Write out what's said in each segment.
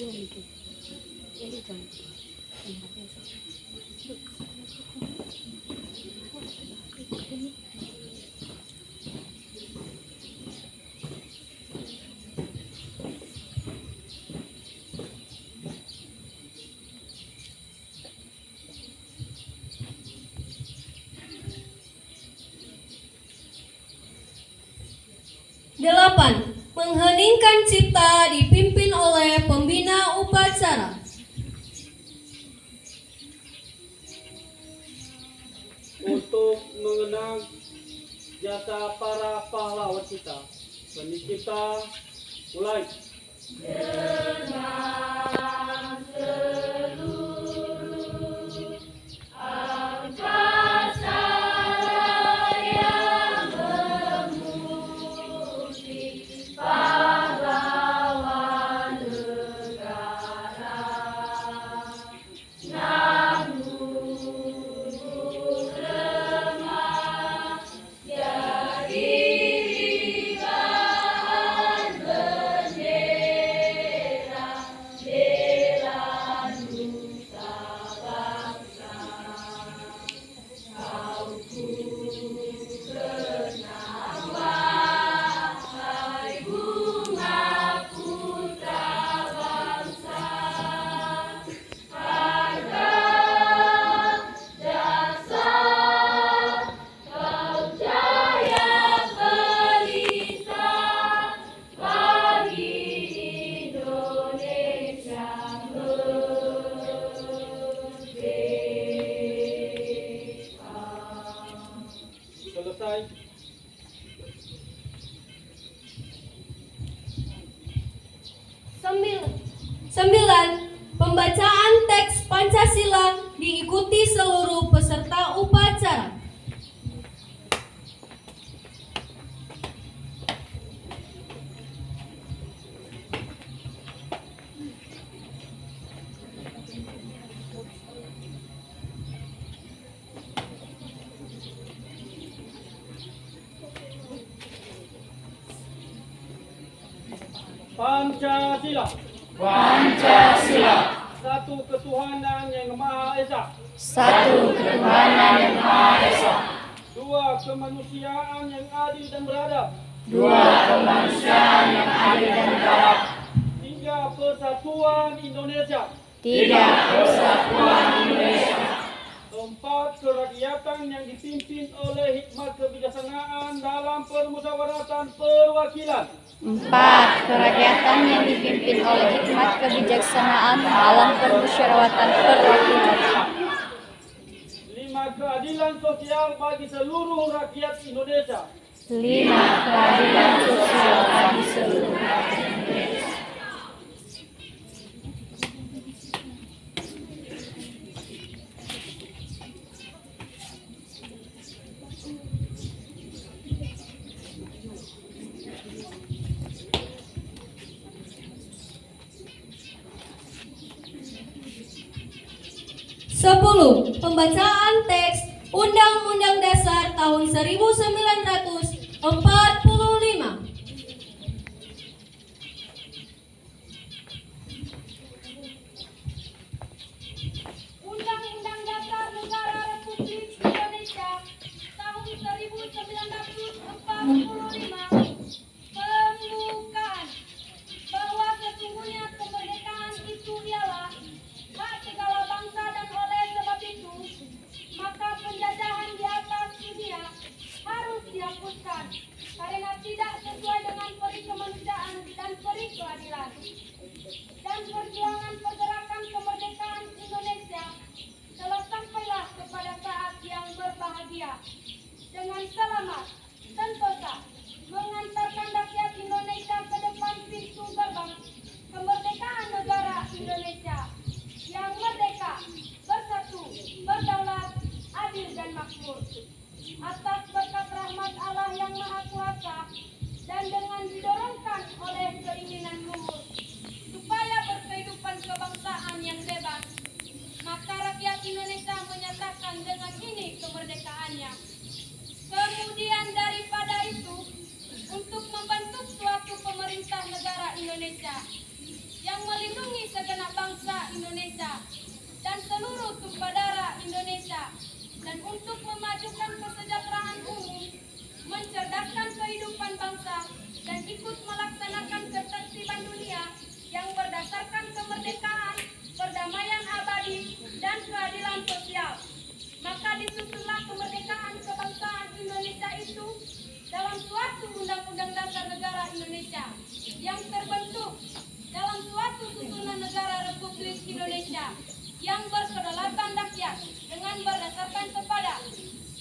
8. Mengheningkan cipta dipimpin oleh pembina upacara. Untuk mengenang jasa para pahlawan kita, seni kita mulai. Dengan seluruh angkasa yang memuji pahlawan negara, namun lemah jadi bahan bendera bela nusa bangsa. Kau ku kenang wahai bunga putra bangsa, harga jasa kau jaya pelita bagi Indonesia merdeka. Selesai. Sembilan. Pembacaan teks Pancasila diikuti seluruh peserta upacara. Pancasila. Pancasila. Satu ketuhanan yang Maha Esa. Satu ketuhanan yang Maha Esa. Dua kemanusiaan yang adil dan beradab. Dua kemanusiaan yang adil dan beradab. Tiga persatuan Indonesia. Tiga persatuan Indonesia. Empat kerakyatan yang dipimpin oleh hikmat kebijaksanaan dalam permusyawaratan perwakilan. Empat kerakyatan yang dipimpin oleh hikmat kebijaksanaan dalam permusyawaratan perwakilan. Lima keadilan sosial bagi seluruh rakyat Indonesia. Lima keadilan sosial bagi seluruh rakyat Indonesia. Pembacaan teks Undang-Undang Dasar tahun 1945. Undang-Undang Dasar Negara Republik Indonesia tahun 1945 pembukaan bahwa sesungguhnya kemerdekaan itu ialah hak segala bangsa, dan oleh sebab itu maka penjajahan di atas dunia harus dihapuskan karena seluruh tumpah darah Indonesia, dan untuk memajukan kesejahteraan umum, mencerdaskan kehidupan bangsa, dan ikut melaksanakan ketertiban dunia yang berdasarkan kemerdekaan, perdamaian abadi, dan keadilan sosial. Maka disusunlah kemerdekaan kebangsaan Indonesia itu dalam suatu Undang-Undang Dasar Negara Indonesia yang terbentuk dalam suatu susunan negara Republik Indonesia yang berkedaulatan rakyat dengan berdasarkan kepada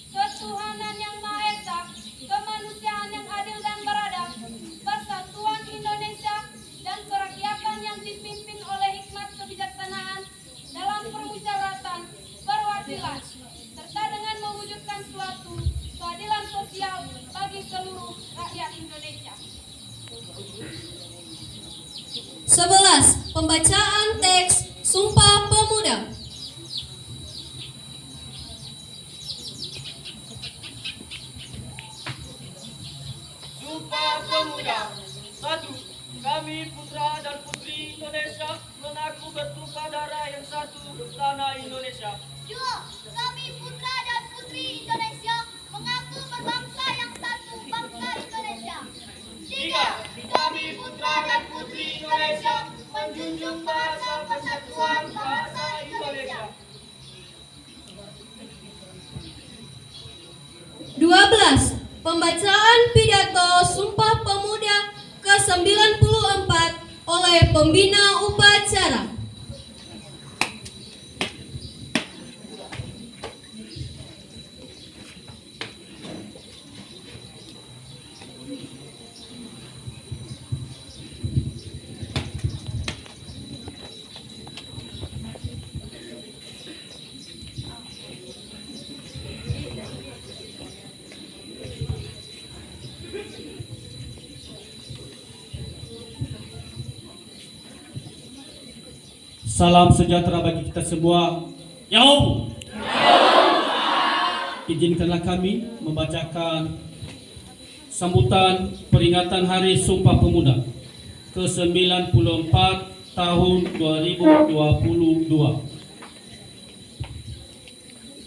ketuhanan yang Maha Esa, kemanusiaan yang adil dan beradab, persatuan Indonesia, dan kerakyatan yang dipimpin oleh hikmat kebijaksanaan dalam permusyawaratan, perwakilan, serta dengan mewujudkan suatu keadilan sosial bagi seluruh rakyat Indonesia. 11. Pembacaan teks Sumpah Pemuda. Sumpah Pemuda. 1. Kami putra dan putri Indonesia mengaku bertumpah darah yang satu tanah Indonesia. 2. Kami putra dan putri Indonesia mengaku berbangsa yang satu, bangsa Indonesia. 3. Kami putra dan putri Indonesia menjunjung bahasa persatuan bangsa Indonesia. 12. Pembacaan pidato Sumpah Pemuda ke-94 oleh pembina upacara. Salam sejahtera bagi kita semua. Yaum. Izinkanlah kami membacakan sambutan peringatan Hari Sumpah Pemuda ke-94 tahun 2022.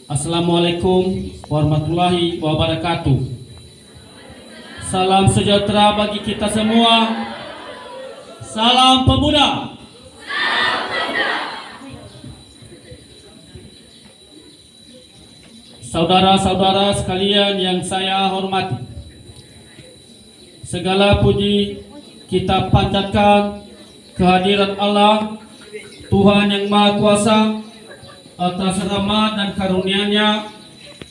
Assalamualaikum warahmatullahi wabarakatuh. Salam sejahtera bagi kita semua. Salam pemuda. Saudara-saudara sekalian yang saya hormati, segala puji kita panjatkan kehadirat Allah, Tuhan yang Maha Kuasa, atas rahmat dan karunia-Nya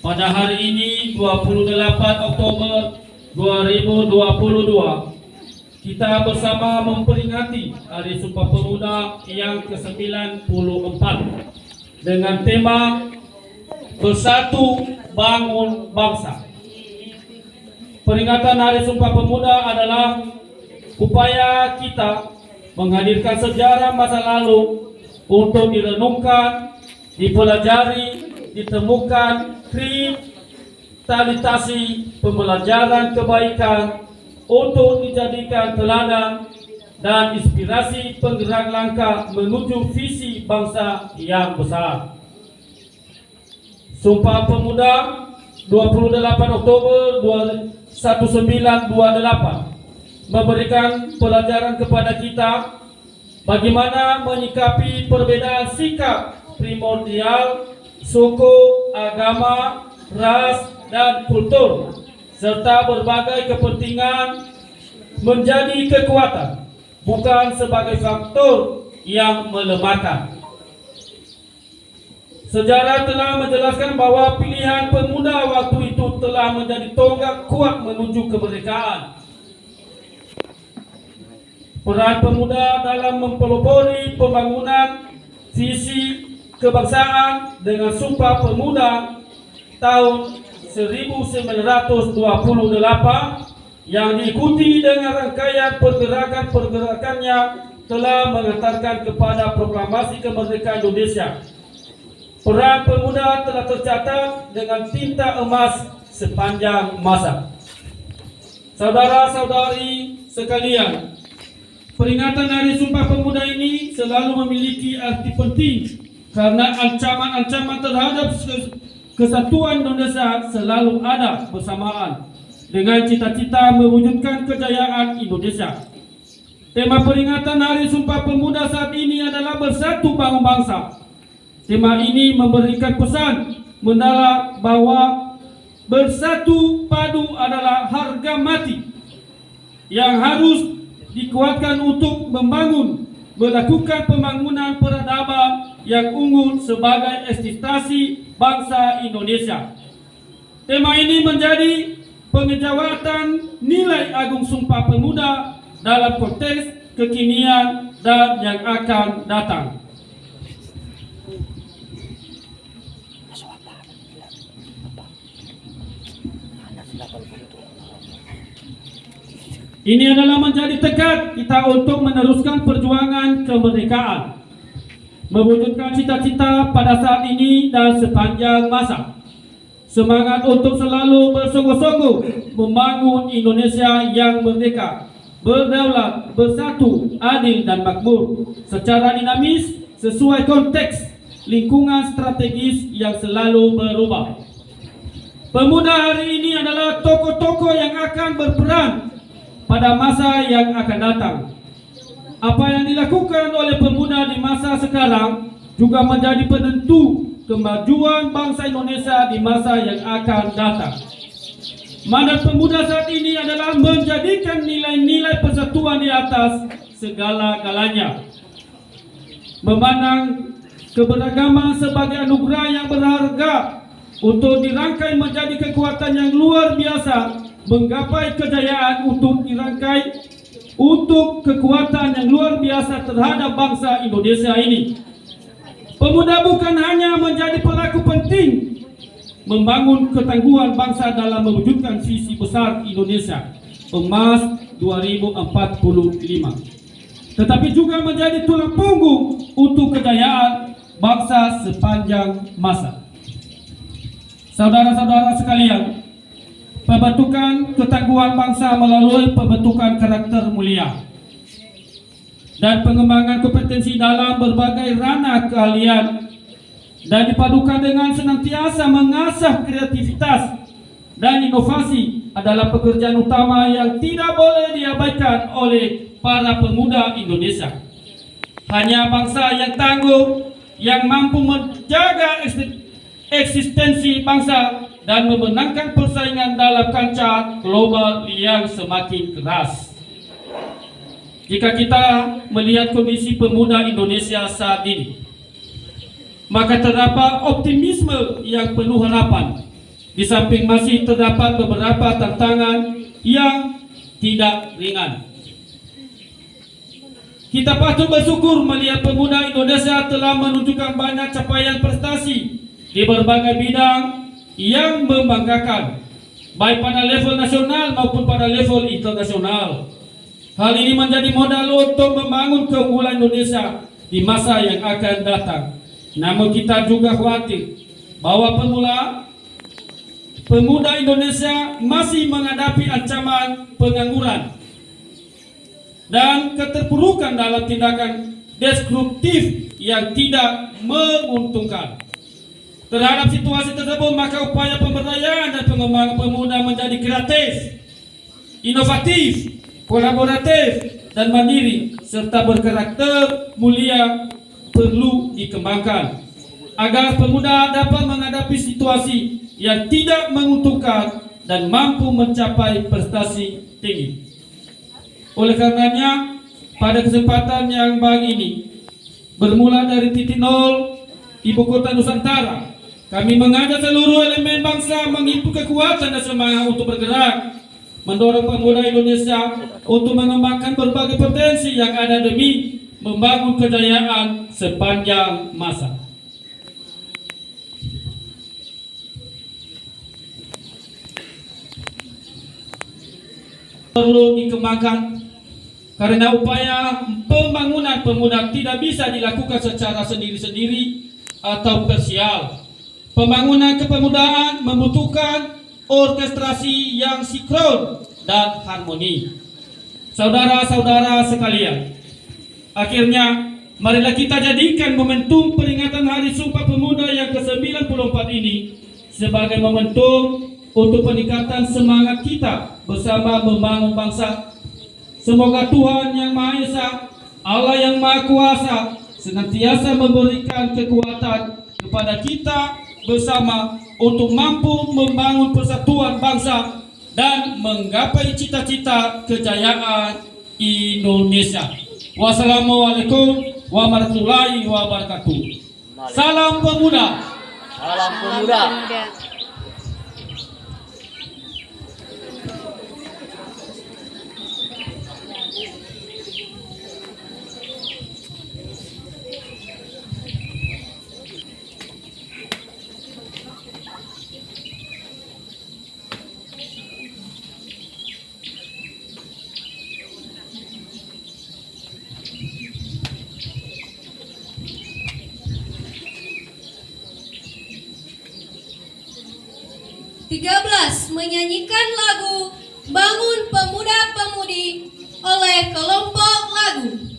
pada hari ini 28 Oktober 2022. Kita bersama memperingati Hari Sumpah Pemuda yang ke-94 dengan tema Bersatu Bangun Bangsa. Peringatan Hari Sumpah Pemuda adalah upaya kita menghadirkan sejarah masa lalu untuk direnungkan, dipelajari, ditemukan kristalisasi pembelajaran kebaikan untuk dijadikan teladan dan inspirasi penggerak langkah menuju visi bangsa yang besar. Sumpah Pemuda 28 Oktober 1928 memberikan pelajaran kepada kita bagaimana menyikapi perbedaan sikap primordial, suku, agama, ras, dan kultur, serta berbagai kepentingan menjadi kekuatan, bukan sebagai faktor yang melemahkan. Sejarah telah menjelaskan bahwa pilihan pemuda waktu itu telah menjadi tonggak kuat menuju kemerdekaan. Peran pemuda dalam mempelopori pembangunan visi kebangsaan dengan Sumpah Pemuda tahun 1928 yang diikuti dengan rangkaian pergerakan-pergerakannya telah mengantarkan kepada proklamasi kemerdekaan Indonesia. Peran pemuda telah tercatat dengan tinta emas sepanjang masa. Saudara-saudari sekalian, peringatan Hari Sumpah Pemuda ini selalu memiliki arti penting karena ancaman-ancaman terhadap kesatuan Indonesia selalu ada bersamaan dengan cita-cita mewujudkan kejayaan Indonesia. Tema peringatan Hari Sumpah Pemuda saat ini adalah bersatu bangun bangsa. Tema ini memberikan pesan mendalam bahwa bersatu padu adalah harga mati yang harus dikuatkan untuk melakukan pembangunan peradaban yang unggul sebagai eksistensi bangsa Indonesia. Tema ini menjadi pengejawatan nilai agung Sumpah Pemuda dalam konteks kekinian dan yang akan datang. Ini adalah menjadi tekad kita untuk meneruskan perjuangan kemerdekaan, mewujudkan cita-cita pada saat ini dan sepanjang masa. Semangat untuk selalu bersungguh-sungguh membangun Indonesia yang merdeka, berdaulat, bersatu, adil dan makmur, secara dinamis sesuai konteks lingkungan strategis yang selalu berubah. Pemuda hari ini adalah tokoh-tokoh yang akan berperan pada masa yang akan datang. Apa yang dilakukan oleh pemuda di masa sekarang juga menjadi penentu kemajuan bangsa Indonesia di masa yang akan datang. Mandat pemuda saat ini adalah menjadikan nilai-nilai persatuan di atas segala-galanya, memandang keberagaman sebagai anugerah yang berharga untuk dirangkai menjadi kekuatan yang luar biasa, menggapai kejayaan untuk dirangkai untuk kekuatan yang luar biasa terhadap bangsa Indonesia ini. Pemuda bukan hanya menjadi pelaku penting membangun ketangguhan bangsa dalam mewujudkan visi besar Indonesia Emas 2045, tetapi juga menjadi tulang punggung untuk kejayaan bangsa sepanjang masa. Saudara-saudara sekalian, pembentukan ketangguhan bangsa melalui pembentukan karakter mulia dan pengembangan kompetensi dalam berbagai ranah keahlian dan dipadukan dengan senantiasa mengasah kreativitas dan inovasi adalah pekerjaan utama yang tidak boleh diabaikan oleh para pemuda Indonesia. Hanya bangsa yang tangguh yang mampu menjaga eksistensi bangsa dan memenangkan persaingan dalam kancah global yang semakin keras. Jika kita melihat kondisi pemuda Indonesia saat ini, maka terdapat optimisme yang penuh harapan, di samping masih terdapat beberapa tantangan yang tidak ringan. Kita patut bersyukur melihat pemuda Indonesia telah menunjukkan banyak capaian prestasi di berbagai bidang yang membanggakan, baik pada level nasional maupun pada level internasional. Hal ini menjadi modal untuk membangun keunggulan Indonesia di masa yang akan datang. Namun kita juga khawatir bahwa pemuda Indonesia masih menghadapi ancaman pengangguran dan keterpurukan dalam tindakan destruktif yang tidak menguntungkan. Terhadap situasi tersebut, maka upaya pemberdayaan dan pengembangan pemuda menjadi kreatif, inovatif, kolaboratif, dan mandiri, serta berkarakter mulia perlu dikembangkan agar pemuda dapat menghadapi situasi yang tidak menguntungkan dan mampu mencapai prestasi tinggi. Oleh karenanya, pada kesempatan yang baik ini, bermula dari titik nol Ibu Kota Nusantara, kami mengajak seluruh elemen bangsa menghimpun kekuatan dan semangat untuk bergerak, mendorong pemuda Indonesia untuk mengembangkan berbagai potensi yang ada demi membangun kejayaan sepanjang masa. Perlu dikembangkan karena upaya pembangunan pemuda tidak bisa dilakukan secara sendiri-sendiri atau parsial. Pembangunan kepemudaan membutuhkan orkestrasi yang sinkron dan harmoni. Saudara-saudara sekalian, akhirnya marilah kita jadikan momentum peringatan Hari Sumpah Pemuda yang ke-94 ini sebagai momentum untuk peningkatan semangat kita bersama membangun bangsa. Semoga Tuhan Yang Maha Esa, Allah Yang Maha Kuasa, senantiasa memberikan kekuatan kepada kita bersama untuk mampu membangun persatuan bangsa dan menggapai cita-cita kejayaan Indonesia. Wassalamualaikum warahmatullahi wabarakatuh. Salam pemuda. Salam pemuda. Pemuda. 13 menyanyikan lagu Bangun Pemuda-Pemudi oleh kelompok lagu.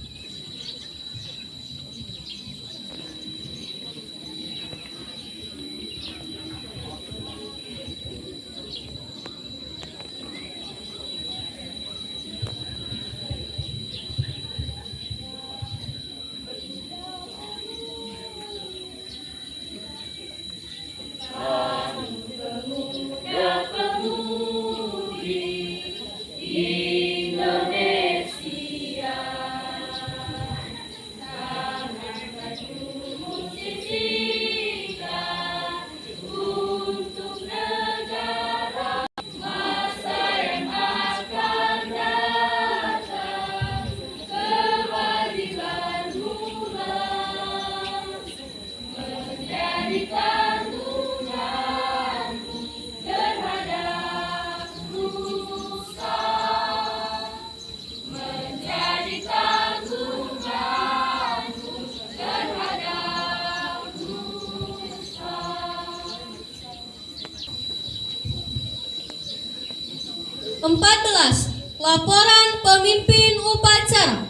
Laporan pemimpin upacara.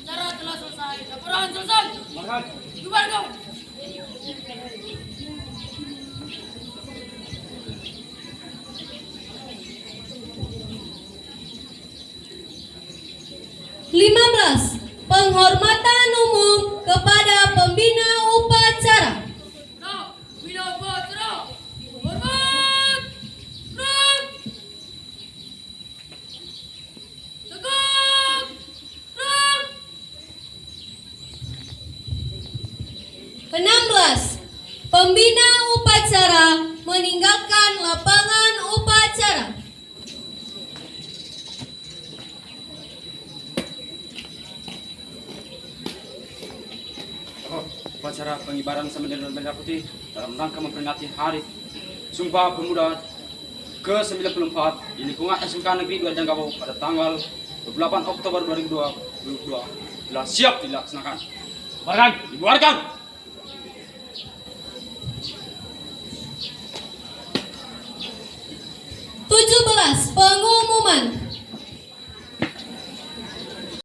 Acara telah selesai. Laporan selesai. Bubarkan. Penghormatan umum kepada pembina upacara. Nah, bina upacara. Hormat. Gerak. Tegak. Gerak. 16. Pembina upacara meninggalkan lapangan upacara. Upacara pengibaran bendera merah putih dalam rangka memperingati Hari Sumpah Pemuda ke-94 di lingkungan SMK Negeri 2 Janggabau pada tanggal 28 Oktober 2022 telah siap dilaksanakan. Dibubarkan. 17. Pengumuman.